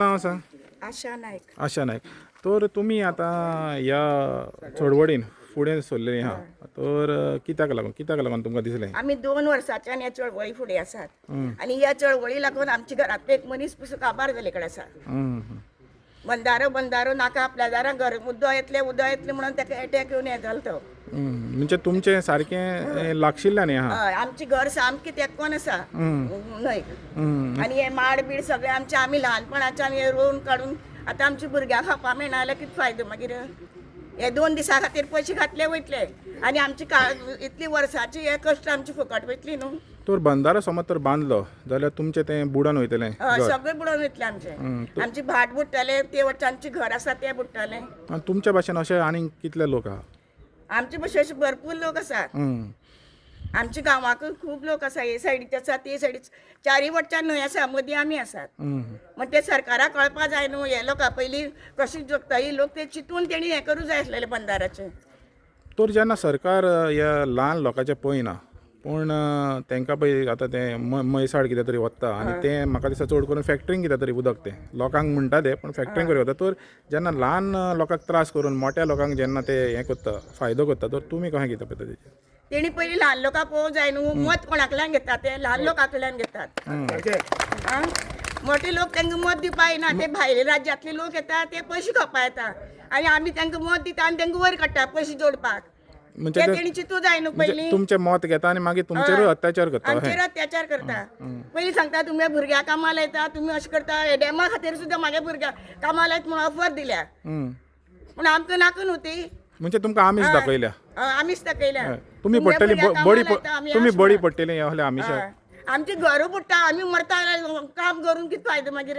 नाव सांग. आशा नायक. आशा नायक. तर तुम्ही आता या चळवळीन फुडें सरलेली आहा, तर कित्याक लागून तुमकां दिसलें? आमी 2 वर्सांच्यान ह्या चळवळी फुडें आसात आनी ह्या चळवळी लागून आमच्या घरांतलो एक मनीस पसून काबार जाले कडेन आसा. बंदारो नाका आपल्या दारां घर उदो येतले म्हणून ताका अटॅक येवन हें जालो तो. म्हणजे तुमचें सारकें लागशिल्ल्यान आहा. हय, आमचें घर सामकें तेंकोन आसा न्हंयक. आनी हे माड बीड सगळें आमी ल्हानपणाच्यान हे रोवन काडून आतां आमच्या भुरग्यांक खावपा मेळना जाल्यार कितें फायदो मागीर? हे 2 दिसां खातीर पयशे घातले वयतले आनी आमची इतली वर्साची हे कश्ट आमची फुकट वयतली न्हू. तर बंदारो समज तर बांदलो जाल्यार तुमचें तें बुडोवन वयतलें. हय, सगळें बुडोवन वयतलें आमचें. आमची भाट बुडटले, ते वटेन आमचें घर आसा तें बुडटलें. आनी तुमच्या भाशेन अशे आनीक कितले लोक आहा? आमचे भशेन अशे भरपूर लोक आसात. आमच्या गांवांक खूब लोक आसा. हे सायडीचे आसा, ते सायडीचे, चारी वटच्यान न्हंय आसा, मदीं आमी आसात. मग ते सरकाराक कळपा जाय न्हू. हे लोकां पयलीं कशी जगताय लोक, ते चिंतून तेणी हें करूं जाय आसलेलें बंदाराचें. तर जेन्ना सरकार ह्या ल्हान लोकांचें पळयना, पूण तांकां पळय आतां तें मैसाळ कितें तरी वता आनी तें म्हाका दिसता चड करून फॅक्टरींक कितें तरी उदक तें लोकांक म्हणटा ते, पूण फॅक्टरींक करी वता. तर जेन्ना ल्हान लोकांक त्रास करून मोठ्या लोकांक जेन्ना ते हें करता, फायदो करता, तर तुमी कशें कितें पळयता तेजेर? तेणी पयलीं ल्हान लोकांक पळोवंक जाय न्हू. मत कोणाकडल्यान घेतात? ते ल्हान लोकांकडल्यान घेतात. आं? मोठे लोक तांकां मत दिवपा येना. ते भायले राज्यांतले लोक येतात, ते पयशे खावपा येता आनी आमी तांकां मत दिता आनी तांकां वयर काडटा पयशे जोडपाक. म्हणजे ते तेणी चिंतूं जाय न्हू पयलीं. तुमचें मत घेता आनी मागीर तुमचेरूय अत्याचार करता. आमचेर अत्याचार करता. पयलीं सांगता तुमगे भुरग्यां कामाक लायता, तुमी अशें करता. हे डॅमा खातीर सुद्दां म्हागे भुरग्यां कामाक लायता म्हणून ऑफर दिल्या. पूण आमकां नाका न्हू ती. म्हणजे तुमकां आमीश दाखयल्या. आमीच दाखयल्या. तुमी पडटली तुमी बळी पडटली ह्या आमिशा. आमची घरू बुडटा, आमी मरता काम करून कितें फायदो मागीर?